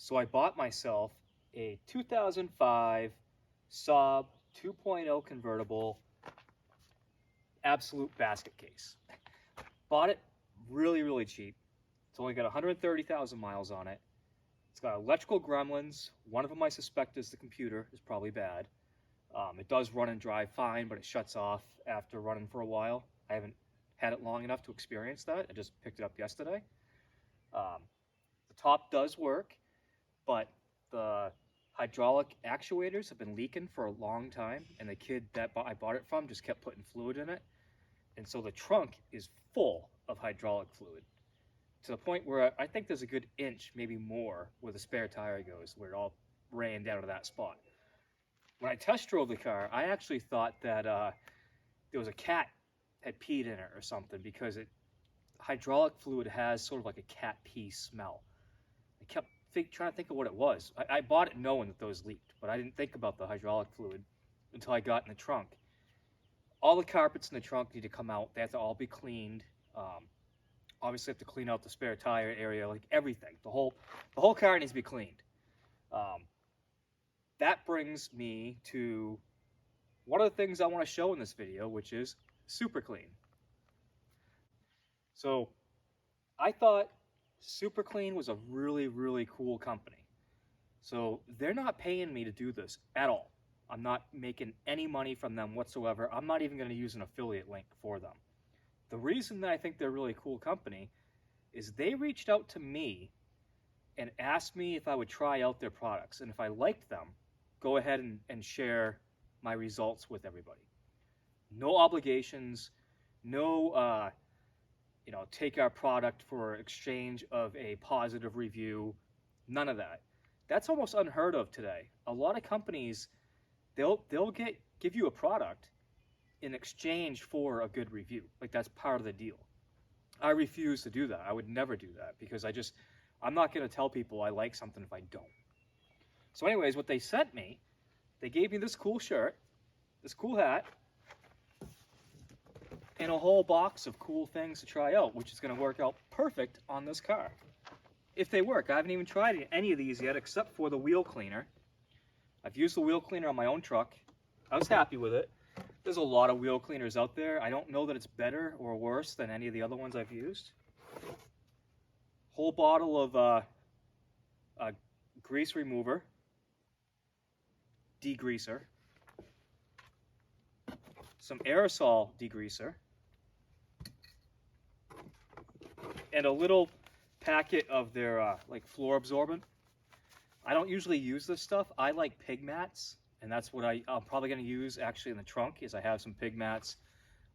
So I bought myself a 2005 Saab 2.0 convertible, absolute basket case. Bought it really, really cheap. It's only got 130,000 miles on it. It's got electrical gremlins. One of them I suspect is the computer, is probably bad. It does run and drive fine, but it shuts off after running for a while. I haven't had it long enough to experience that. I just picked it up yesterday. The top does work, but the hydraulic actuators have been leaking for a long time, and the kid that I bought it from just kept putting fluid in it. And so the trunk is full of hydraulic fluid to the point where I think there's a good inch, maybe more, where the spare tire goes, where it all ran down to that spot. When I test drove the car, I actually thought that there was a cat had peed in it or something, because hydraulic fluid has sort of like a cat pee smell. I kept trying to think of what it was. I bought it knowing that those leaked, but I didn't think about the hydraulic fluid until I got in the trunk. All the carpets in the trunk need to come out. They have to all be cleaned. Obviously, I have to clean out the spare tire area, like everything. The whole car needs to be cleaned. That brings me to one of the things I want to show in this video, which is Super Clean. So I thought Super Clean was a really, really cool company. So they're not paying me to do this at all. I'm not making any money from them whatsoever. I'm not even going to use an affiliate link for them. The reason that I think they're a really cool company is they reached out to me and asked me if I would try out their products. And if I liked them, go ahead and share my results with everybody. No obligations, no, take our product for exchange of a positive review, none of that. That's almost unheard of today. A lot of companies, they'll give you a product in exchange for a good review. Like, that's part of the deal. I refuse to do that. I would never do that, because I'm not going to tell people I like something if I don't. So anyways, what they sent me, they gave me this cool shirt, this cool hat, and a whole box of cool things to try out, which is going to work out perfect on this car. If they work. I haven't even tried any of these yet, except for the wheel cleaner. I've used the wheel cleaner on my own truck. I was happy with it. There's a lot of wheel cleaners out there. I don't know that it's better or worse than any of the other ones I've used. Whole bottle of grease remover, degreaser, some aerosol degreaser, and a little packet of their like floor absorbent. I don't usually use this stuff. I like pig mats, and that's what I'm probably going to use actually in the trunk. Is I have some pig mats.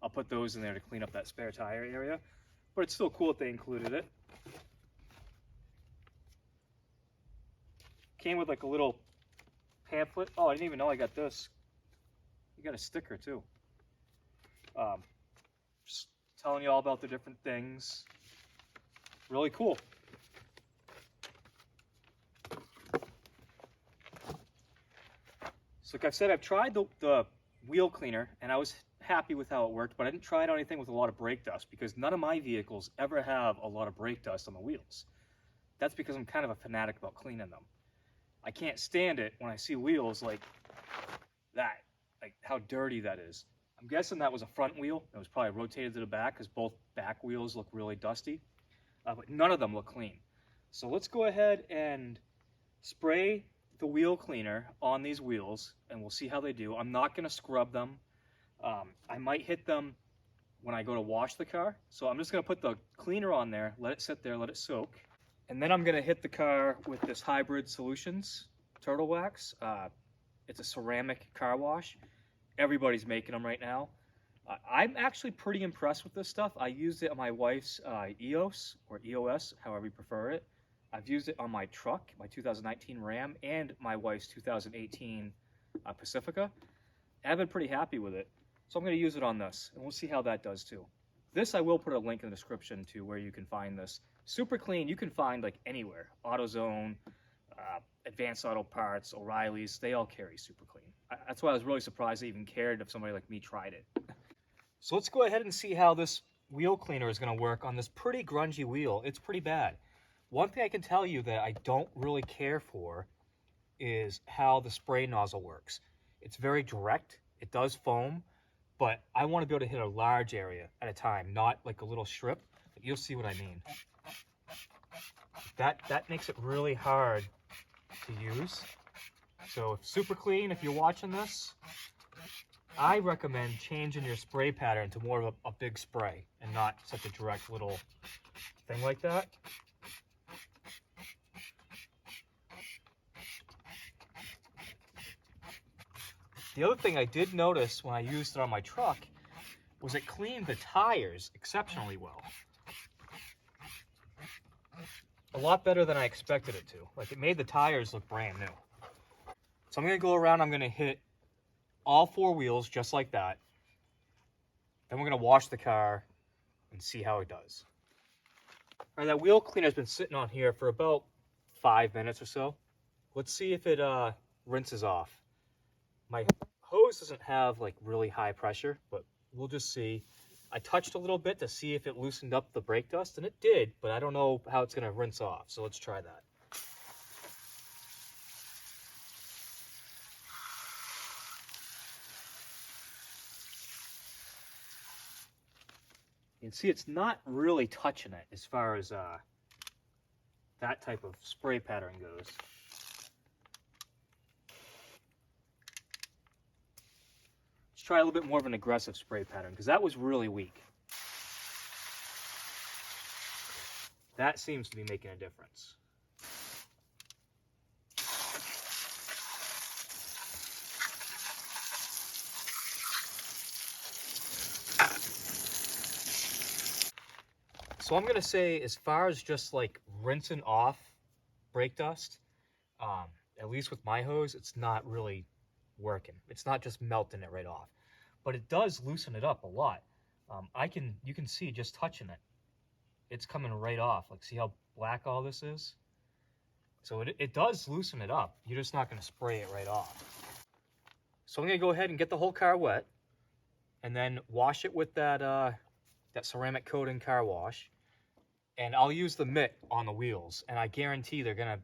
I'll put those in there to clean up that spare tire area. But it's still cool that they included it. Came with like a little pamphlet. Oh, I didn't even know I got this. You got a sticker too. Just telling you all about the different things. Really cool. So like I've said, I've tried the wheel cleaner, and I was happy with how it worked, but I didn't try it on anything with a lot of brake dust, because none of my vehicles ever have a lot of brake dust on the wheels. That's because I'm kind of a fanatic about cleaning them. I can't stand it when I see wheels like that, like how dirty that is. I'm guessing that was a front wheel. It was probably rotated to the back, because both back wheels look really dusty. But none of them look clean. So let's go ahead and spray the wheel cleaner on these wheels, and we'll see how they do. I'm not going to scrub them. I might hit them when I go to wash the car. So I'm just going to put the cleaner on there, let it sit there, let it soak. And then I'm going to hit the car with this Hybrid Solutions Turtle Wax. It's a ceramic car wash. Everybody's making them right now. I'm actually pretty impressed with this stuff. I used it on my wife's EOS, or EOS, however you prefer it. I've used it on my truck, my 2019 Ram, and my wife's 2018 Pacifica. I've been pretty happy with it. So I'm going to use it on this, and we'll see how that does too. This, I will put a link in the description to where you can find this. Super Clean, you can find like anywhere. AutoZone, Advanced Auto Parts, O'Reilly's, they all carry Super Clean. That's why I was really surprised they even cared if somebody like me tried it. So let's go ahead and see how this wheel cleaner is going to work on this pretty grungy wheel. It's pretty bad. One thing I can tell you that I don't really care for is how the spray nozzle works. It's very direct, it does foam, but I want to be able to hit a large area at a time, not like a little strip. You'll see what I mean. That makes it really hard to use. So super clean, if you're watching this, I recommend changing your spray pattern to more of a big spray and not such a direct little thing like that. The other thing I did notice when I used it on my truck was it cleaned the tires exceptionally well. A lot better than I expected it to. Like, it made the tires look brand new. So I'm gonna go around, I'm gonna hit all 4 wheels just like that. Then we're gonna wash the car and see how it does. All right, that wheel cleaner's been sitting on here for about 5 minutes or so. Let's see if it rinses off. My hose doesn't have like really high pressure, but we'll just see. I touched a little bit to see if it loosened up the brake dust, and it did, but I don't know how it's gonna rinse off, so let's try that. You can see it's not really touching it as far as that type of spray pattern goes. Let's try a little bit more of an aggressive spray pattern, because that was really weak. That seems to be making a difference. So I'm gonna say, as far as just like rinsing off brake dust, at least with my hose, it's not really working. It's not just melting it right off, but it does loosen it up a lot. You can see just touching it, it's coming right off. Like, see how black all this is? So it does loosen it up. You're just not gonna spray it right off. So I'm gonna go ahead and get the whole car wet, and then wash it with that ceramic coating car wash. And I'll use the mitt on the wheels, and I guarantee they're gonna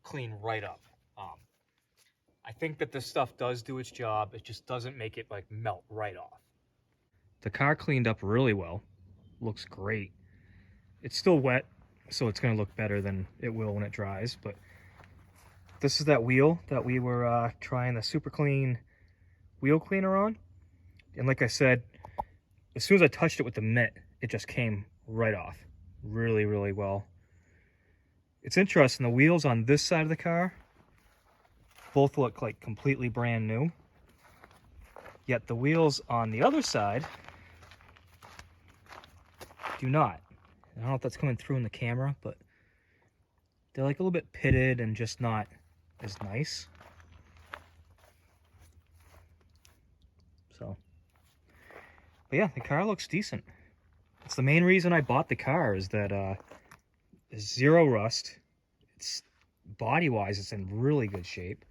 clean right up. I think that this stuff does do its job. It just doesn't make it like melt right off. The car cleaned up really well. Looks great. It's still wet, so it's gonna look better than it will when it dries, but this is that wheel that we were trying the super clean wheel cleaner on. And like I said, as soon as I touched it with the mitt, it just came right off. Really, really well. It's interesting, the wheels on this side of the car both look like completely brand new, yet the wheels on the other side do not. I don't know if that's coming through in the camera, but they're like a little bit pitted and just not as nice. So, but yeah, the car looks decent. It's the main reason I bought the car, is that there's zero rust. It's body-wise, it's in really good shape.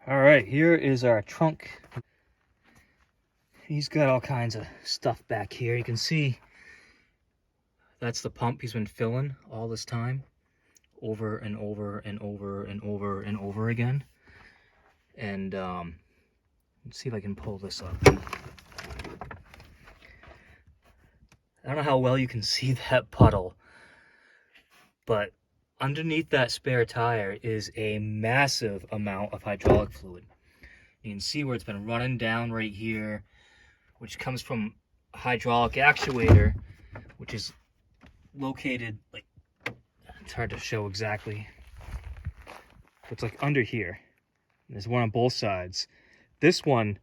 All right, here is our trunk. He's got all kinds of stuff back here. You can see that's the pump he's been filling all this time, over and over and over and over and over again. And let's see if I can pull this up. I don't know how well you can see that puddle, but underneath that spare tire is a massive amount of hydraulic fluid. You can see where it's been running down right here, which comes from a hydraulic actuator, which is located, like, it's hard to show exactly. It's like under here. There's one on both sides. This one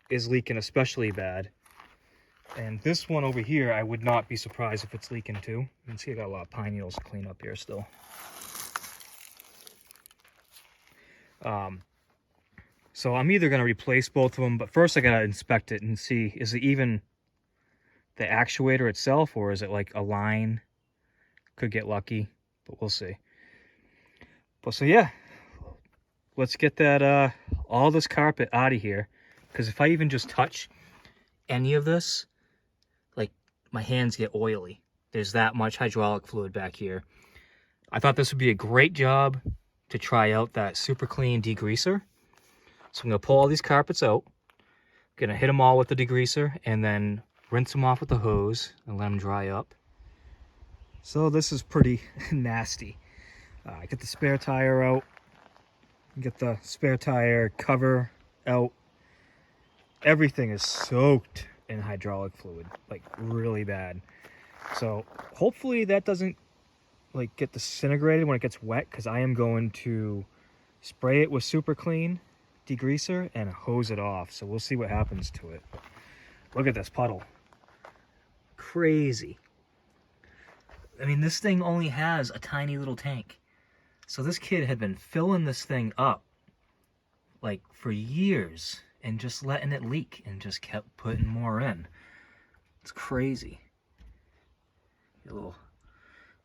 is leaking especially bad. And this one over here, I would not be surprised if it's leaking too. You can see I got a lot of pine needles to clean up here still. So I'm either going to replace both of them, but first I got to inspect it and see, is it even the actuator itself, or is it like a line? Could get lucky, but we'll see. But so yeah, let's get that all this carpet out of here, because if I even just touch any of this, like my hands get oily. There's that much hydraulic fluid back here. I thought this would be a great job to try out that super clean degreaser. So I'm gonna pull all these carpets out, gonna hit them all with the degreaser, and then rinse them off with the hose and let them dry up. So this is pretty nasty. Get the spare tire out, get the spare tire cover out. Everything is soaked in hydraulic fluid, like really bad. So hopefully that doesn't like get disintegrated when it gets wet, because I am going to spray it with super clean degreaser and hose it off. So we'll see what happens to it. Look at this puddle. Crazy. I mean, this thing only has a tiny little tank. So this kid had been filling this thing up like for years and just letting it leak and just kept putting more in. It's crazy. A little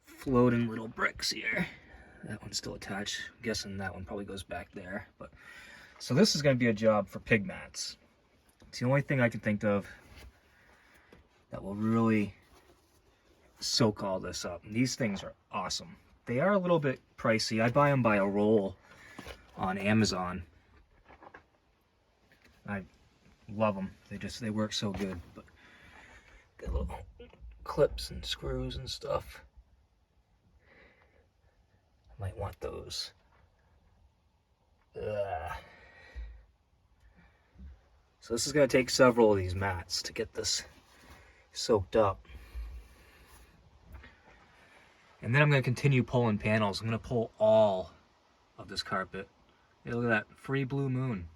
floating little bricks here. That one's still attached. I'm guessing that one probably goes back there. But so this is going to be a job for pig mats. It's the only thing I can think of that will really soak all this up. And these things are awesome. They are a little bit pricey. I buy them by a roll on Amazon. I love them. They work so good. But got little clips and screws and stuff. Might want those. So this is going to take several of these mats to get this soaked up. And then I'm going to continue pulling panels. I'm going to pull all of this carpet. Hey, look at that, free blue moon.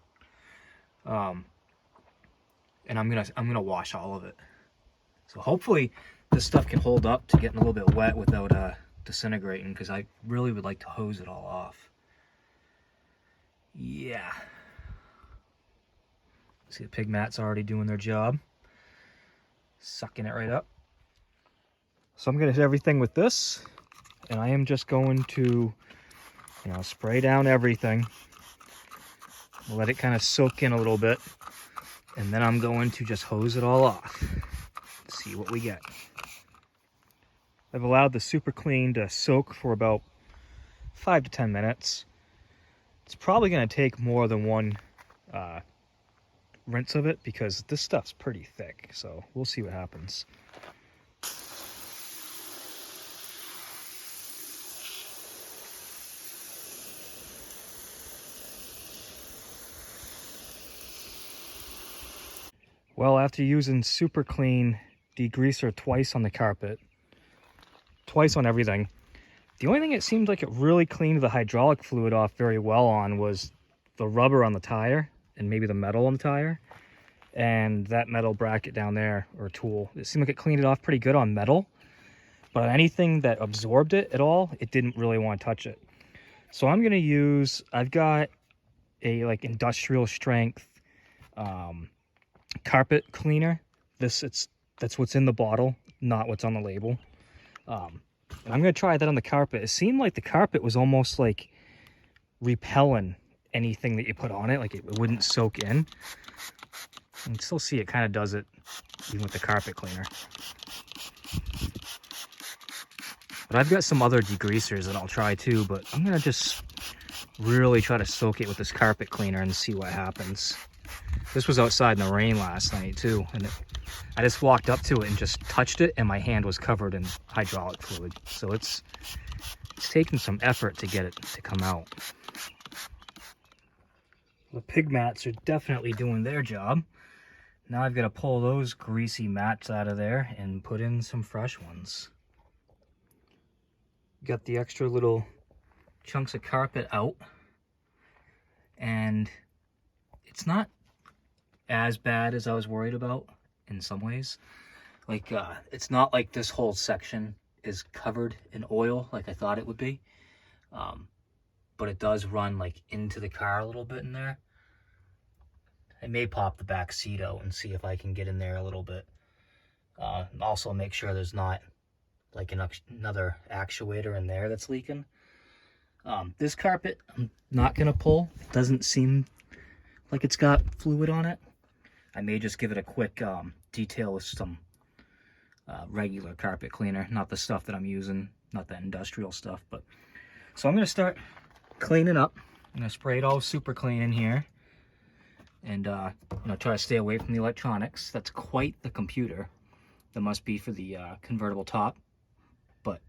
And I'm gonna wash all of it. So hopefully this stuff can hold up to getting a little bit wet without disintegrating, because I really would like to hose it all off. Yeah. See, the pig mat's already doing their job. Sucking it right up. So I'm gonna hit everything with this, and I am just going to, spray down everything. Let it kind of soak in a little bit, and then I'm going to just hose it all off. See what we get. I've allowed the super clean to soak for about 5 to 10 minutes. It's probably going to take more than one rinse of it, because this stuff's pretty thick. So we'll see what happens. Well, after using super clean degreaser twice on the carpet, twice on everything, the only thing it seemed like it really cleaned the hydraulic fluid off very well on was the rubber on the tire and maybe the metal on the tire and that metal bracket down there, or tool. It seemed like it cleaned it off pretty good on metal, but on anything that absorbed it at all, it didn't really want to touch it. So I'm going to use, I've got a like industrial strength carpet cleaner. That's what's in the bottle, not what's on the label. And I'm gonna try that on the carpet. It seemed like the carpet was almost like repelling anything that you put on it, like it wouldn't soak in. You can still see it kind of does it even with the carpet cleaner. But I've got some other degreasers that I'll try too, but I'm gonna just really try to soak it with this carpet cleaner and see what happens. This was outside in the rain last night too, and I just walked up to it and just touched it, and my hand was covered in hydraulic fluid. So it's taking some effort to get it to come out. The pig mats are definitely doing their job. Now I've got to pull those greasy mats out of there and put in some fresh ones. Got the extra little chunks of carpet out, and it's not as bad as I was worried about in some ways. Like it's not like this whole section is covered in oil like I thought it would be, but it does run like into the car a little bit in there. I may pop the back seat out and see if I can get in there a little bit. Also make sure there's not like another actuator in there that's leaking. This carpet I'm not gonna pull. It doesn't seem like it's got fluid on it. I may just give it a quick detail with some regular carpet cleaner, not the stuff that I'm using, not that industrial stuff. But so I'm going to start cleaning up. I'm going to spray it all super clean in here, and try to stay away from the electronics. That's quite the computer. That must be for the convertible top, but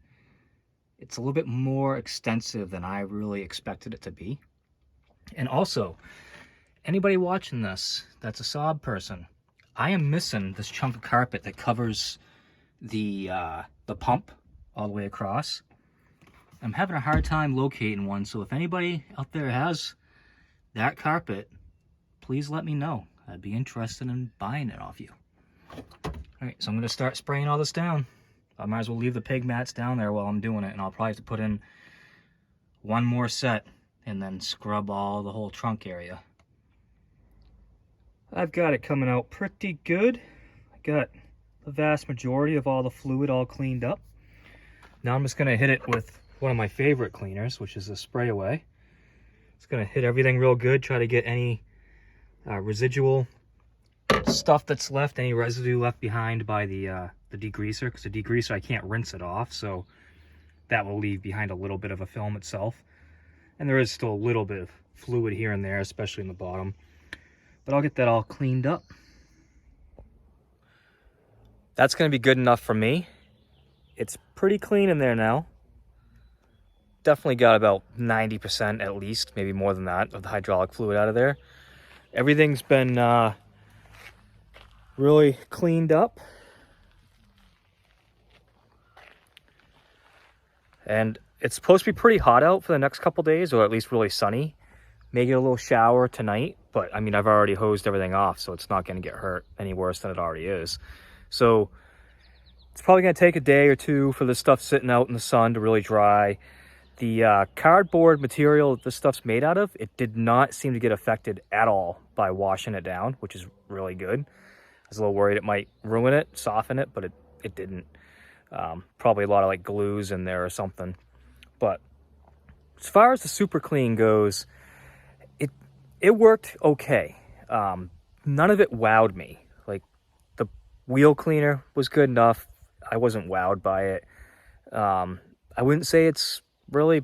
it's a little bit more extensive than I really expected it to be. And also, anybody watching this that's a Saab person, I am missing this chunk of carpet that covers the pump all the way across. I'm having a hard time locating one, so if anybody out there has that carpet, please let me know. I'd be interested in buying it off you. All right, so I'm going to start spraying all this down. I might as well leave the pig mats down there while I'm doing it, and I'll probably have to put in one more set and then scrub all the whole trunk area. I've got it coming out pretty good. I got the vast majority of all the fluid all cleaned up. Now I'm just going to hit it with one of my favorite cleaners, which is a spray away. It's going to hit everything real good, try to get any residual stuff that's left, any residue left behind by the degreaser, because the degreaser I can't rinse it off, so that will leave behind a little bit of a film itself. And there is still a little bit of fluid here and there, especially in the bottom. But I'll get that all cleaned up. That's going to be good enough for me. It's pretty clean in there now. Definitely got about 90% at least, maybe more than that, of the hydraulic fluid out of there. Everything's been really cleaned up. And it's supposed to be pretty hot out for the next couple days, or at least really sunny. May get a little shower tonight, but I mean, I've already hosed everything off, so it's not going to get hurt any worse than it already is. So it's probably going to take a day or two for this stuff sitting out in the sun to really dry. The cardboard material that this stuff's made out of, it did not seem to get affected at all by washing it down, which is really good. I was a little worried it might ruin it, soften it, but it didn't. Probably a lot of like glues in there or something. But as far as the super clean goes, it worked okay. None of it wowed me. Like, the wheel cleaner was good enough. I wasn't wowed by it. I wouldn't say it's really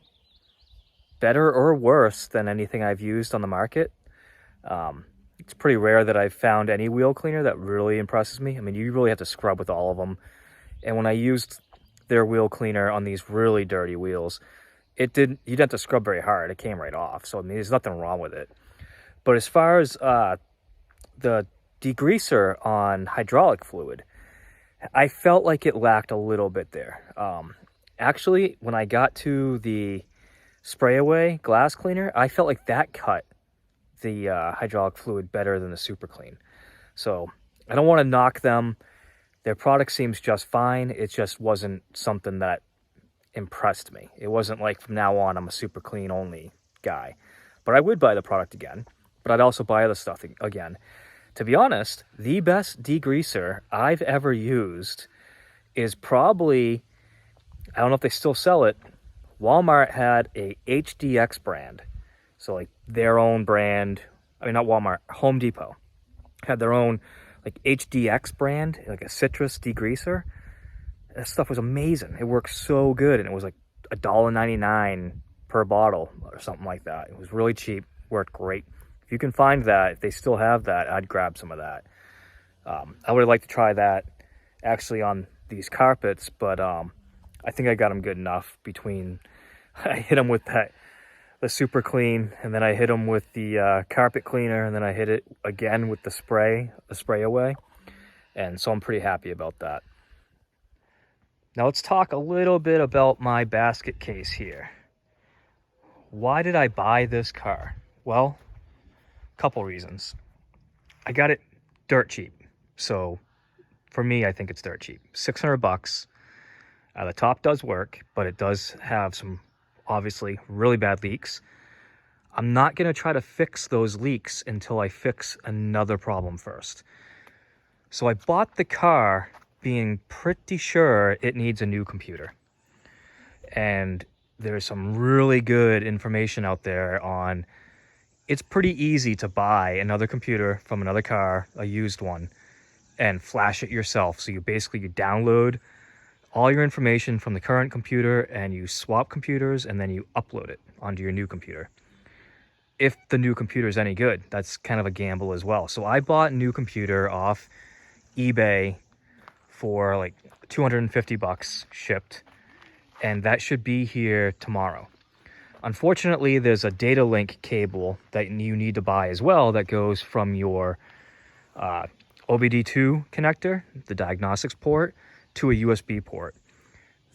better or worse than anything I've used on the market. It's pretty rare that I've found any wheel cleaner that really impresses me. I mean, you really have to scrub with all of them. And when I used their wheel cleaner on these really dirty wheels, you didn't have to scrub very hard. It came right off. So, I mean, there's nothing wrong with it. But as far as the degreaser on hydraulic fluid, I felt like it lacked a little bit there. Actually, when I got to the spray away glass cleaner, I felt like that cut the hydraulic fluid better than the super clean. So I don't want to knock them. Their product seems just fine. It just wasn't something that impressed me. It wasn't like from now on I'm a super clean only guy. But I would buy the product again. But I'd also buy other stuff again. To be honest, the best degreaser I've ever used is probably, I don't know if they still sell it, Walmart had a HDX brand. So like their own brand, I mean not Walmart, Home Depot had their own like HDX brand, like a citrus degreaser. That stuff was amazing. It worked so good, and it was like $1.99 per bottle or something like that. It was really cheap, worked great. If you can find that, if they still have that, I'd grab some of that. I would like to try that actually on these carpets, but I think I got them good enough between, I hit them with the super clean, and then I hit them with the carpet cleaner, and then I hit it again with the spray away. And so I'm pretty happy about that. Now let's talk a little bit about my basket case here. Why did I buy this car? Well, couple reasons. I got it dirt cheap. So for me, I think it's dirt cheap. $600. The top does work, but it does have some obviously really bad leaks. I'm not going to try to fix those leaks until I fix another problem first. So I bought the car being pretty sure it needs a new computer. And there's some really good information out there on it's pretty easy to buy another computer from another car, a used one, and flash it yourself. So you download all your information from the current computer and you swap computers, and then you upload it onto your new computer. If the new computer is any good, that's kind of a gamble as well. So I bought a new computer off eBay for like $250 shipped, and that should be here tomorrow. Unfortunately, there's a data link cable that you need to buy as well that goes from your OBD2 connector, the diagnostics port, to a USB port.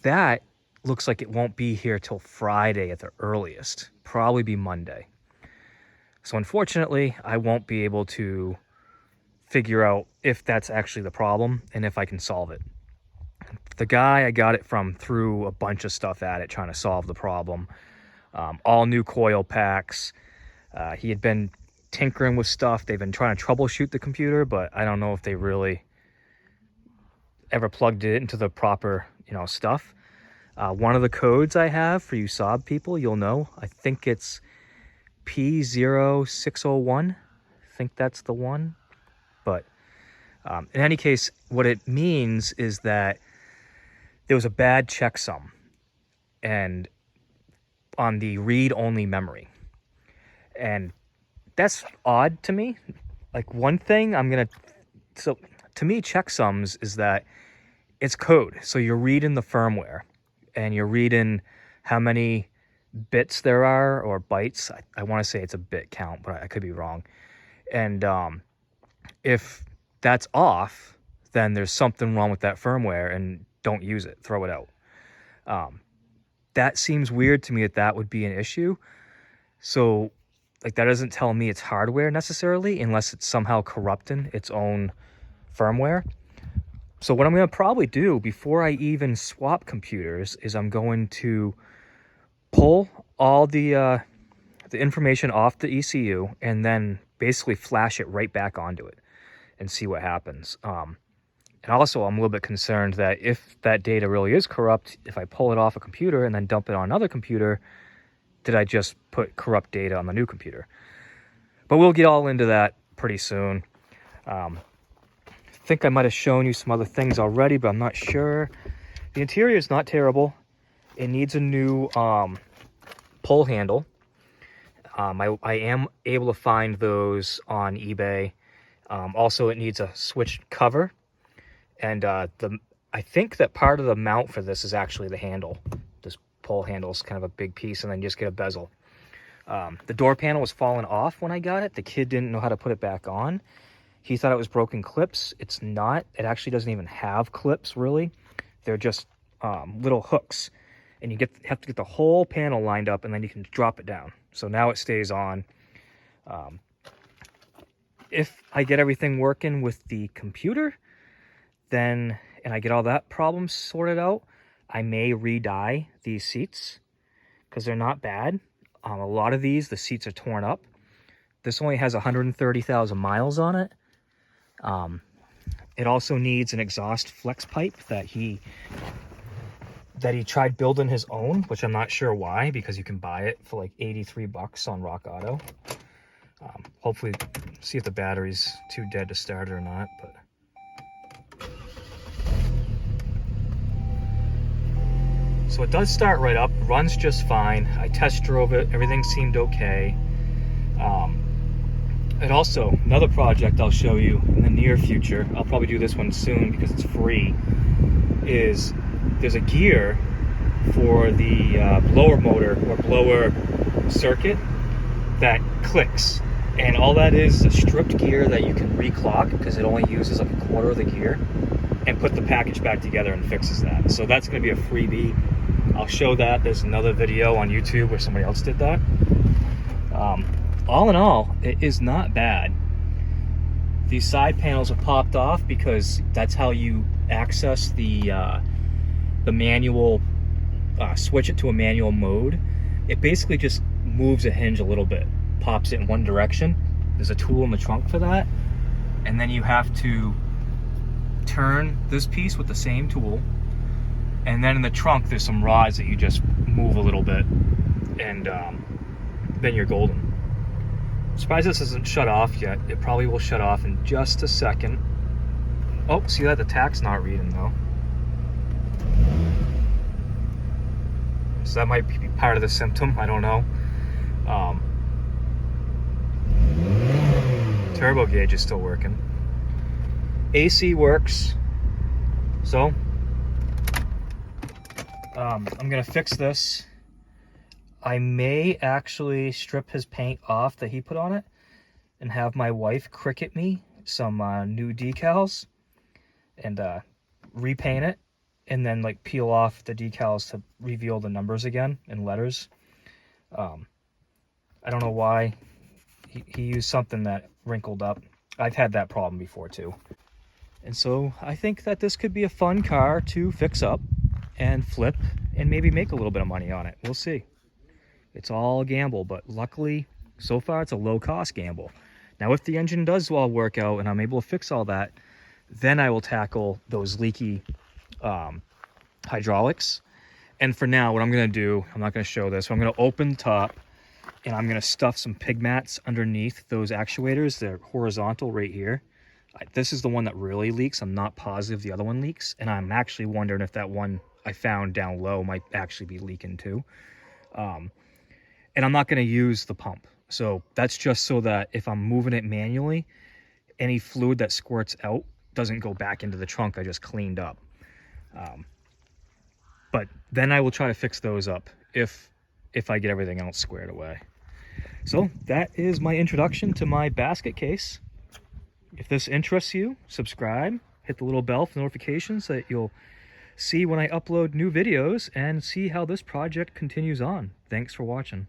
That looks like it won't be here till Friday at the earliest, probably be Monday. So unfortunately, I won't be able to figure out if that's actually the problem and if I can solve it. The guy I got it from threw a bunch of stuff at it trying to solve the problem. All new coil packs. He had been tinkering with stuff. They've been trying to troubleshoot the computer, but I don't know if they really ever plugged it into the proper, stuff. One of the codes I have for you Saab people, you'll know. I think it's P0601. I think that's the one. But in any case, what it means is that there was a bad checksum and on the read-only memory. And that's odd to me. Like, one thing so to me, checksums is that it's code. So you're reading the firmware and you're reading how many bits there are, or bytes. I want to say it's a bit count, but I could be wrong. And if that's off, then there's something wrong with that firmware, and don't use it, throw it out. That seems weird to me that would be an issue. So, like, that doesn't tell me it's hardware necessarily, unless it's somehow corrupting its own firmware. So what I'm going to probably do before I even swap computers is I'm going to pull all the information off the ECU and then basically flash it right back onto it and see what happens. And also, I'm a little bit concerned that if that data really is corrupt, if I pull it off a computer and then dump it on another computer, did I just put corrupt data on the new computer? But we'll get all into that pretty soon. I think I might have shown you some other things already, but I'm not sure. The interior is not terrible. It needs a new pull handle. I am able to find those on eBay. Also, it needs a switch cover. And I think that part of the mount for this is actually the handle. This pull handle is kind of a big piece, and then you just get a bezel. The door panel was falling off when I got it. The kid didn't know how to put it back on. He thought it was broken clips. It's not. It actually doesn't even have clips, really. They're just little hooks. And you have to get the whole panel lined up, and then you can drop it down. So now it stays on. If I get everything working with the computer, and I get all that problem sorted out, I may re-dye these seats because they're not bad. A lot of these, the seats are torn up. This only has 130,000 miles on it. It also needs an exhaust flex pipe that he tried building his own, which I'm not sure why, because you can buy it for like $83 on Rock Auto. Hopefully, see if the battery's too dead to start it or not, but. So it does start right up, runs just fine. I test drove it, everything seemed okay. And also, another project I'll show you in the near future, I'll probably do this one soon because it's free, is there's a gear for the blower motor or blower circuit that clicks. And all that is a stripped gear that you can reclock because it only uses like a quarter of the gear, and put the package back together and fixes that. So that's going to be a freebie. I'll show that. There's another video on YouTube where somebody else did that. All in all, it is not bad. These side panels are popped off because that's how you access the manual, switch it to a manual mode. It basically just moves a hinge a little bit, pops it in one direction. There's a tool in the trunk for that. And then you have to turn this piece with the same tool. And then in the trunk, there's some rods that you just move a little bit, and then you're golden. Surprised this isn't shut off yet. It probably will shut off in just a second. Oh, see that? The tach's not reading though. So that might be part of the symptom, I don't know. Turbo gauge is still working. AC works. So, I'm gonna fix this. I may actually strip his paint off that he put on it and have my wife Cricut me some new decals and repaint it, and then like peel off the decals to reveal the numbers again in letters. I don't know why he used something that wrinkled up. I've had that problem before too. And so I think that this could be a fun car to fix up and flip and maybe make a little bit of money on it. We'll see. It's all a gamble, but luckily so far it's a low cost gamble. Now if the engine does well work out and I'm able to fix all that, then I will tackle those leaky hydraulics. And for now, what I'm gonna do, I'm not gonna show this, I'm gonna open the top and I'm gonna stuff some pig mats underneath those actuators. They're horizontal right here. This is the one that really leaks. I'm not positive the other one leaks, and I'm actually wondering if that one I found down low might actually be leaking too. And I'm not gonna use the pump. So that's just so that if I'm moving it manually, any fluid that squirts out doesn't go back into the trunk I just cleaned up. But then I will try to fix those up if I get everything else squared away. So that is my introduction to my basket case. If this interests you, subscribe, hit the little bell for notifications so that you'll see when I upload new videos and see how this project continues on. Thanks for watching.